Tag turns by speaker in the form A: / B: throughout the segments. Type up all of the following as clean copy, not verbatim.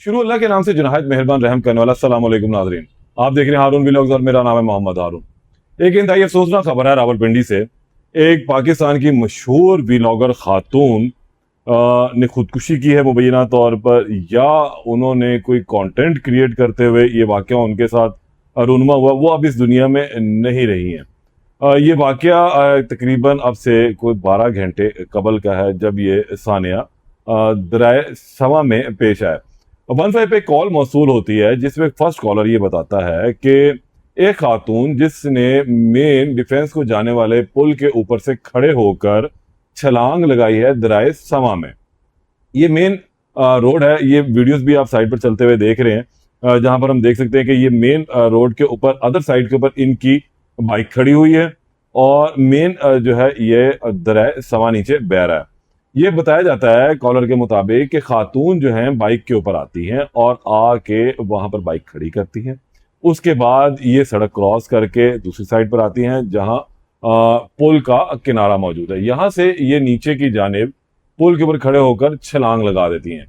A: शुरू अल्लाह के नाम से जो नहायत मेहरबान रहम करने वाला। अस्सलाम वालेकुम नाज़रीन, आप देख रहे हैं हारून व्लॉग्स और मेरा नाम है मोहम्मद हारून। एक इंतहाई अफसोसनाक खबर है रावलपिंडी से। एक पाकिस्तान की मशहूर व्लॉगर खातून ने खुदकुशी की है मुबैना तौर पर, या उन्होंने कोई कंटेंट क्रिएट करते हुए ये वाकया उनके साथ रूनुमा हुआ, वो अब इस दुनिया में नहीं रही हैं। ये वाकया तकरीबन अब से कोई 12 घंटे कबल का है, जब ये सानिया दराए समा में पेश आया। 15 पे कॉल मौसूल होती है, जिसमें फर्स्ट कॉलर ये बताता है कि एक खातून जिसने मेन डिफेंस को जाने वाले पुल के ऊपर से खड़े होकर छलांग लगाई है दराए समा में। ये मेन रोड है। ये वीडियोस भी आप साइड पर चलते हुए देख रहे हैं, जहां पर हम देख सकते हैं कि ये मेन रोड के ऊपर अदर साइड के ऊपर इनकी बाइक खड़ी हुई है और मेन जो है ये दराए समा नीचे बह रहा है। ये बताया जाता है कॉलर के मुताबिक कि खातून जो है बाइक के ऊपर आती हैं और आके वहां पर बाइक खड़ी करती हैं। उसके बाद ये सड़क क्रॉस करके दूसरी साइड पर आती हैं, जहां पुल का किनारा मौजूद है। यहां से ये नीचे की जानिब पुल के ऊपर खड़े होकर छलांग लगा देती हैं।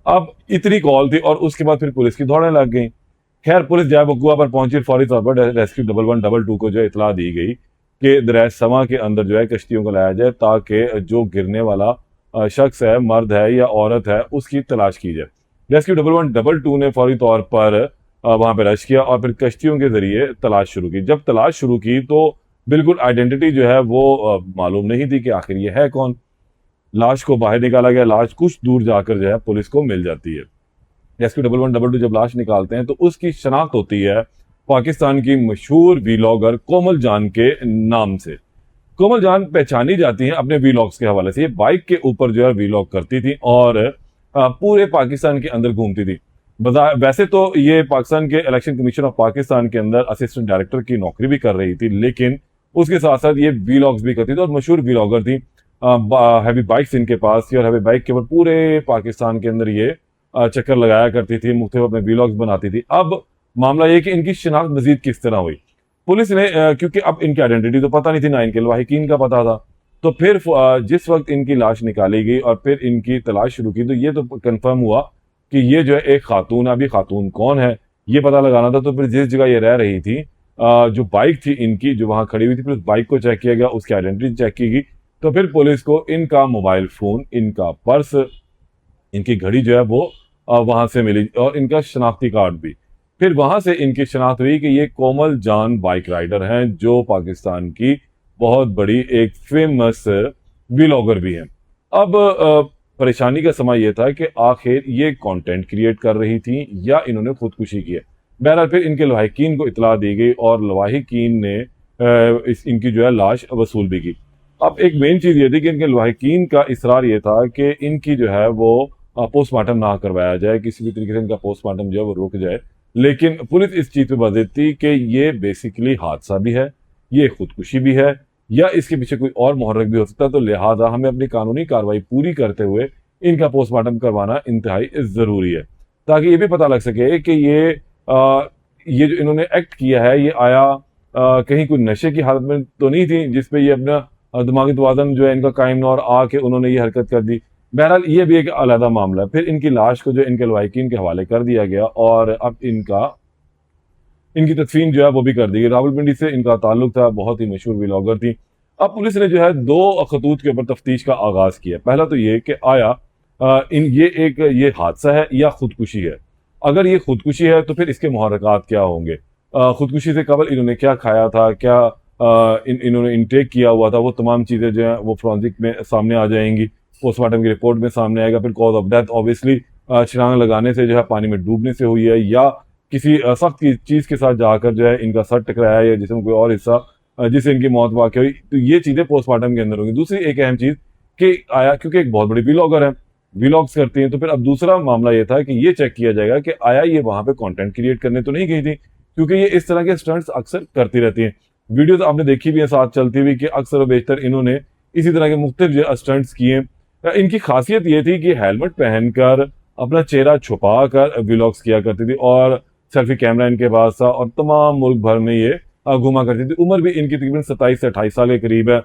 A: अब इतनी कॉल थी और उसके बाद फिर पुलिस की दौड़ें लग गई। खैर, पुलिस जय बकुआ पर पहुंची। फौरी तौर पर रेस्क्यू 1122 को जो इतला दी गई कि दरिया समा के अंदर जो है कश्तियों को लाया जाए, ताकि जो गिरने वाला शख्स है, मर्द है या औरत है, उसकी तलाश की जाए। रेस्क्यू 1122 ने फौरी तौर पर वहां पर रश किया और फिर कश्तियों के जरिए तलाश शुरू की। जब तलाश शुरू की तो बिल्कुल आइडेंटिटी जो है वो मालूम नहीं थी कि आखिर ये है कौन। लाश को बाहर निकाला गया। लाश कुछ दूर जाकर जो है पुलिस को मिल जाती है। रेस्क्यू 1122 जब लाश निकालते हैं तो उसकी शनाख्त होती है पाकिस्तान की मशहूर व्लॉगर कोमल जान के नाम से। कोमल जान पहचानी जाती हैं अपने व्लॉग्स के हवाले से। ये बाइक के ऊपर जो है व्लॉग करती थी और पूरे पाकिस्तान के अंदर घूमती थी। वैसे तो ये पाकिस्तान के इलेक्शन कमीशन ऑफ पाकिस्तान के अंदर असिस्टेंट डायरेक्टर की नौकरी भी कर रही थी, लेकिन उसके साथ साथ ये व्लॉग्स भी करती थी और मशहूर व्लॉगर थी। हैवी बाइक्स इनके पास थी और हैवी बाइक के ऊपर पूरे पाकिस्तान के अंदर ये चक्कर लगाया करती थी, मुख्तलिफ अपने व्लॉग्स बनाती थी। अब मामला ये कि इनकी शिनाख्त मजीद किस तरह हुई। पुलिस ने क्योंकि अब इनकी आइडेंटिटी तो पता नहीं थी, ना इनके लवाहिकीन का पता था, तो फिर जिस वक्त इनकी लाश निकाली गई और फिर इनकी तलाश शुरू की, तो ये तो कंफर्म हुआ कि ये जो है एक खातून है। अभी खातून कौन है ये पता लगाना था, तो फिर जिस जगह ये रह रही थी, जो बाइक थी इनकी जो वहां खड़ी हुई थी, फिर उस बाइक को चेक किया गया, उसकी आइडेंटिटी चेक की गई। तो फिर पुलिस को इनका मोबाइल फोन, इनका पर्स, इनकी घड़ी जो है वो वहां से मिली और इनका शनाख्ती कार्ड भी। फिर वहां से इनकी शनाख्त हुई कि ये कोमल जान बाइक राइडर हैं, जो पाकिस्तान की बहुत बड़ी एक फेमस व्लॉगर भी हैं। अब परेशानी का समय यह था कि आखिर ये कंटेंट क्रिएट कर रही थी या इन्होंने खुदकुशी की है। बहरहाल फिर इनके लवाहिकीन को इतला दी गई और लवाहिकीन ने इनकी जो है लाश वसूल भी की। अब एक मेन चीज ये थी कि इनके लवाहिकीन का इसरार ये था कि इनकी जो है वो पोस्टमार्टम ना करवाया जाए, किसी भी तरीके से इनका पोस्टमार्टम जो है वो रुक जाए। लेकिन पुलिस इस चीज पे बाजिद थी कि ये बेसिकली हादसा भी है, ये खुदकुशी भी है, या इसके पीछे कोई और मुहर्रिक भी हो सकता है। तो लिहाजा हमें अपनी कानूनी कार्रवाई पूरी करते हुए इनका पोस्टमार्टम करवाना इंतहाई जरूरी है, ताकि ये भी पता लग सके कि ये जो इन्होंने एक्ट किया है, ये आया कहीं कोई नशे की हालत में तो नहीं थी, जिसपे ये अपना दिमागी तवाज़ुन जो है इनका कायम न और आके उन्होंने ये हरकत कर दी। बहरहाल ये भी एक अलग मामला है। फिर इनकी लाश को जो इनके लवाहिकीन के हवाले कर दिया गया और अब इनकी तदफीन जो है वो भी कर दी गई। रावलपिंडी से इनका ताल्लुक था, बहुत ही मशहूर व्लॉगर थी। अब पुलिस ने जो है 2 खतूत के ऊपर तफ्तीश का आगाज किया। पहला तो ये कि आया ये हादसा है या खुदकुशी है। अगर ये खुदकुशी है तो फिर इसके मुहर्रिकात क्या होंगे, खुदकुशी से कबल इन्होंने क्या खाया था, क्या इन्होंने इनटेक किया हुआ था, वो तमाम चीज़ें जो हैं वो फोरेंसिक में सामने आ जाएंगी, पोस्टमार्टम की रिपोर्ट में सामने आएगा। फिर कॉज ऑफ डेथ ऑब्वियसली छलांग लगाने से जो है, पानी में डूबने से हुई है, या किसी सख्त चीज़ के साथ जाकर जो है इनका सर टकराया या जिसमें कोई और हिस्सा जिससे इनकी मौत वाक़ई हुई। तो ये चीज़ें पोस्टमार्टम के अंदर होंगी। दूसरी एक अहम चीज़ कि आया, क्योंकि एक बहुत बड़ी व्लॉगर है, व्लॉग्स करती हैं, तो फिर अब दूसरा मामला ये था कि ये चेक किया जाएगा कि आया ये वहां पे कंटेंट क्रिएट करने तो नहीं गई थी, क्योंकि ये इस तरह के स्टंट्स अक्सर करती रहती हैं। वीडियोस आपने देखी भी है साथ चलती हुई कि अक्सर बेशतर इन्होंने इसी तरह के मुख्तलिफ स्टंट्स किए। इनकी खासियत ये थी कि हेलमेट पहनकर अपना चेहरा छुपा कर व्लॉग्स किया करती थी और सेल्फी कैमरा इनके पास था और तमाम मुल्क भर में ये घुमा करती थी। उम्र भी इनकी तकरीबन 27 से 28 साल के करीब है,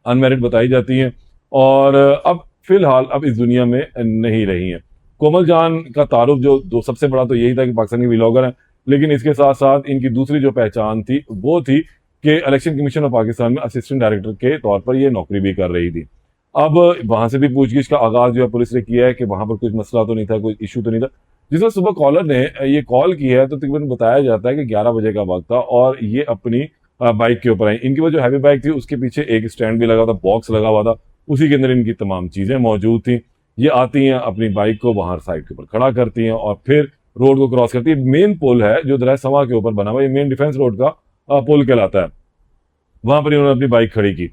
A: अनमैरिड बताई जाती हैं और अब फिलहाल अब इस दुनिया में नहीं रही हैं। कोमल जान का तारुफ जो सबसे बड़ा तो यही था कि पाकिस्तानी व्लॉगर हैं, लेकिन इसके साथ साथ इनकी दूसरी जो पहचान थी वो थी कि इलेक्शन कमीशन ऑफ पाकिस्तान में असिस्टेंट डायरेक्टर के तौर पर ये नौकरी भी कर रही थी। अब वहां से भी पूछगिछ का आगाज जो है पुलिस ने किया है कि वहां पर कुछ मसला तो नहीं था, कोई इशू तो नहीं था। जिस वक्त सुबह कॉलर ने ये कॉल की है तो तकरीबन बताया जाता है कि 11 बजे का वक्त था और ये अपनी बाइक के ऊपर आई। इनकी वो जो हैवी बाइक थी उसके पीछे एक स्टैंड भी लगा था, बॉक्स लगा हुआ था, उसी के अंदर इनकी तमाम चीजें मौजूद थी। ये आती हैं, अपनी बाइक को बाहर साइड के ऊपर खड़ा करती हैं और फिर रोड को क्रॉस करती है। मेन पुल है जो दरिया समा के ऊपर बना हुआ, ये मेन डिफेंस रोड का पुल कहलाता है, वहां पर इन्होंने अपनी बाइक खड़ी की।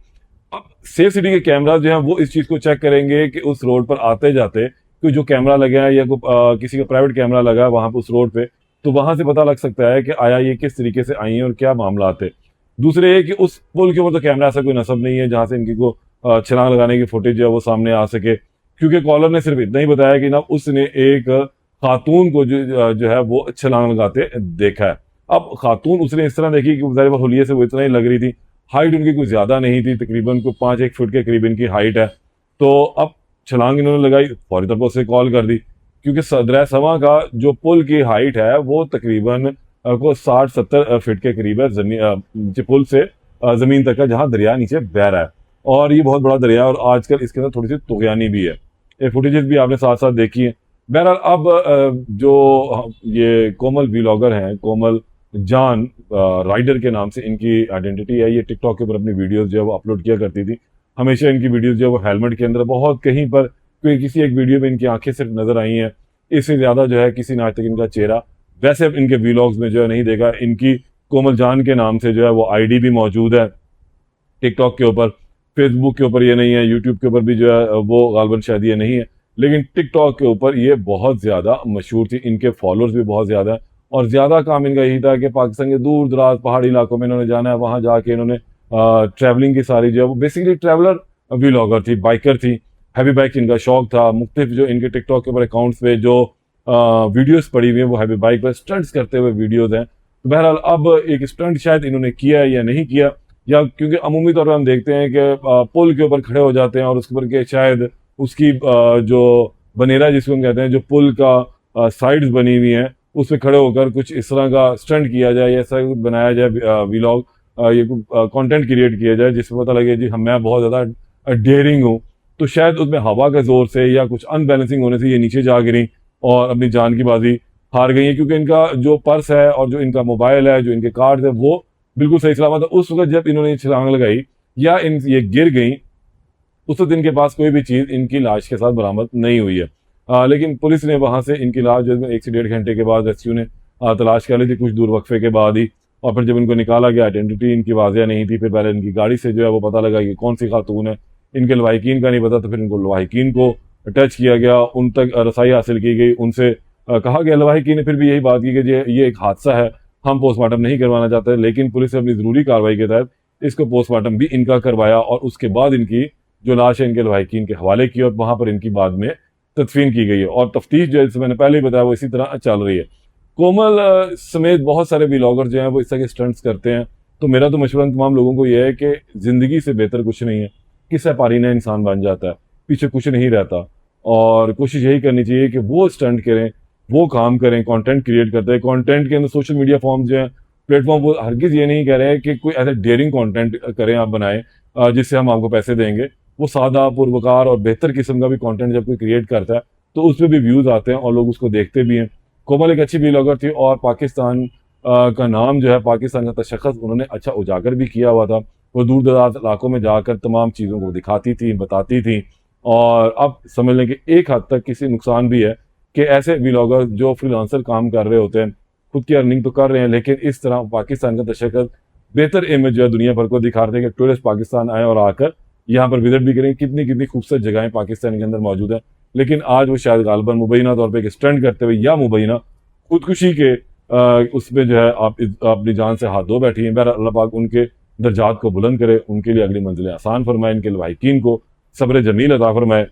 A: अब सेफ सिटी के कैमरा जो है वो इस चीज को चेक करेंगे कि उस रोड पर आते जाते कोई जो कैमरा लगा है या किसी का प्राइवेट कैमरा लगा है वहां पर उस रोड पे, तो वहां से पता लग सकता है कि आया ये किस तरीके से आई है और क्या मामला थे। दूसरे ये कि उस पुल के ऊपर तो कैमरा ऐसा कोई नसब नहीं है जहां से इनकी को छलांग लगाने की फुटेज है वो सामने आ सके, क्योंकि कॉलर ने सिर्फ इतना ही बताया कि ना उसने एक खातून को जो है वो छलांग लगाते देखा है। अब खातून उसने इस तरह देखी कि बेचारे वो हुलिये से वो इतना ही लग रही थी, हाइट उनकी कुछ ज्यादा नहीं थी, तकरीबन को 5-1 फुट के करीब इनकी हाइट है। तो अब छलांग इन्होंने लगाई, फौरी तौर पर उसे कॉल कर दी, क्योंकि दरिया समा का जो पुल की हाइट है वो तकरीबन को 60-70 फीट के करीब है जमीन पुल से जमीन तक का, जहां दरिया नीचे बह रहा है और ये बहुत बड़ा दरिया है और आजकल इसके अंदर थोड़ी सी तुगयानी भी है। ये फुटेजेस भी आपने साथ साथ देखी है। बहरहाल अब जो ये कोमल व्लॉगर हैं, कोमल जान राइडर के नाम से इनकी आइडेंटिटी है, ये टिकटॉक के ऊपर अपनी वीडियोस जो है वो अपलोड किया करती थी। हमेशा इनकी वीडियोस जो है वो हेलमेट के अंदर, बहुत कहीं पर कोई किसी एक वीडियो में इनकी आंखें सिर्फ नजर आई हैं, इससे ज्यादा जो है किसी ने आज तक इनका चेहरा वैसे अब इनके व्लॉग्स में जो है नहीं देखा। इनकी कोमल जान के नाम से जो है वो आईडी भी मौजूद है टिकटॉक के ऊपर, फेसबुक के ऊपर ये नहीं है, यूट्यूब के ऊपर भी जो है वो गालबन शायद ये नहीं है, लेकिन टिकटॉक के ऊपर ये बहुत ज्यादा मशहूर थी। इनके फॉलोअर्स भी बहुत ज्यादा है और ज्यादा काम इनका यही था कि पाकिस्तान के दूर दराज पहाड़ी इलाकों में इन्होंने जाना है, वहां जाके इन्होंने ट्रैवलिंग की सारी जो है वो बेसिकली ट्रैवलर व्लॉगर थी, बाइकर थी, हैवी बाइक इनका शौक था। मुख्तलिफ जो इनके टिकटॉक के ऊपर अकाउंट्स पे जो वीडियोस पड़ी हुई है वो हैवी बाइक पर स्टंट्स करते हुए वीडियोस हैं। तो बहरहाल अब एक स्टंट शायद इन्होंने किया या नहीं किया, या क्योंकि अमूमी तौर पर हम देखते हैं कि पुल के ऊपर खड़े हो जाते हैं और उसके ऊपर के शायद उसकी जो बनेरा जिसको हम कहते हैं, जो पुल का साइड्स बनी हुई हैं उस पर खड़े होकर कुछ इस तरह का स्टंट किया जाए या ऐसा बनाया जाए व्लॉग, ये कंटेंट क्रिएट किया जाए जिसमें पता लगे जी हम मैं बहुत ज़्यादा डेयरिंग हूँ। तो शायद उसमें हवा के जोर से या कुछ अनबैलेंसिंग होने से ये नीचे जा गिरी और अपनी जान की बाजी हार गई है, क्योंकि इनका जो पर्स है और जो इनका मोबाइल है, जो इनके कार्ड है, वो बिल्कुल सही सलामत है। उस वक्त जब इन्होंने छलांग लगाई या ये गिर गई, उस वक्त इनके पास कोई भी चीज इनकी लाश के साथ बरामद नहीं हुई है। लेकिन पुलिस ने वहां से इनकी लाश जो 1 से 1.5 घंटे के बाद रेस्क्यू ने तलाश कर ली थी, कुछ दूर वक्फे के बाद ही। और फिर जब इनको निकाला गया, आइडेंटिटी इनकी वाजिया नहीं थी। फिर पहले इनकी गाड़ी से जो है वो पता लगा कि कौन सी खातून है, इनके लवाहिकीन का नहीं पता, तो फिर इनको लवाहिकीन को टच किया गया, उन तक रसाई हासिल की गई, उनसे कहा गया। लवाहिकीन ने फिर भी यही बात की कि ये एक हादसा है, हम पोस्टमार्टम नहीं करवाना चाहते, लेकिन पुलिस ने अपनी जरूरी कार्रवाई के तहत इसको पोस्टमार्टम भी इनका करवाया और उसके बाद इनकी जो लाश है इनके लवाहिकीन के हवाले की और वहां पर इनकी बाद में तदफीन की गई है। और तफ्तीश जो है मैंने पहले ही बताया वो इसी तरह चल रही है। कोमल समेत बहुत सारे व्लॉगर जो हैं वो इस तरह के स्टंट्स करते हैं। तो मेरा तो मशवरा तमाम लोगों को यह है कि जिंदगी से बेहतर कुछ नहीं है, किससे पारीना इंसान बन जाता है, पीछे कुछ नहीं रहता। और कोशिश यही करनी चाहिए कि वो स्टंट करें, वो काम करें, कंटेंट क्रिएट करते हैं। कंटेंट के अंदर सोशल मीडिया फॉर्म जो है, प्लेटफॉर्म, वो हरगिज ये नहीं कह रहे हैं कि कोई ऐसा डेयरिंग कंटेंट करें, आप बनाएं जिससे हम आपको पैसे देंगे। वो सादा पुरवकार और बेहतर किस्म का भी कंटेंट जब कोई क्रिएट करता है तो उस पर भी व्यूज आते हैं और लोग उसको देखते भी हैं। कोमल एक अच्छी व्लॉगर थी और पाकिस्तान का नाम जो है, पाकिस्तान का तशख्खुस उन्होंने अच्छा उजागर भी किया हुआ था। वो दूर दराज इलाकों में जाकर तमाम चीज़ों को दिखाती थी, बताती थी। और अब समझ लें कि एक हद तक किसी नुकसान भी है कि ऐसे व्लॉगर जो फ्रीलांसर काम कर रहे होते हैं, खुद की अर्निंग तो कर रहे हैं, लेकिन इस तरह पाकिस्तान का तशख्खुस, बेहतर इमेज जो है दुनिया भर को दिखा रहे हैं कि टूरिस्ट पाकिस्तान आए और आकर यहाँ पर विजिट भी करें। कितनी कितनी खूबसूरत जगहें पाकिस्तान के अंदर मौजूद है, लेकिन आज वो शायद गालबन मुबैना तौर पर एक स्टंट करते हुए या मुबैना खुदकुशी के उसमें जो है आप अपनी जान से हाथ धो बैठी हैं। बहरहाल अल्लाह पाक उनके दर्जात को बुलंद करे, उनके लिए अगली मंजिलें आसान फरमाए, इनके लवाहिकीन को सब्र जमील अता फरमाए।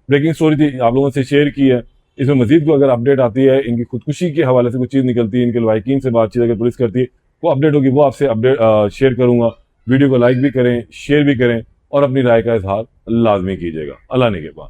A: ब्रेकिंग स्टोरी थी, आप लोगों से शेयर की है। इसमें मजीद को अगर अपडेट आती है, इनकी खुदकुशी के हवाले से कुछ चीज़ निकलती है, इनके लवाहिकीन से बातचीत अगर पुलिस करती है, वो अपडेट होगी, वो आपसे अपडेट शेयर करूंगा। वीडियो को लाइक भी करें, शेयर भी करें और अपनी राय का इजहार लाजमी कीजिएगा। अल्लाह ने के बाद।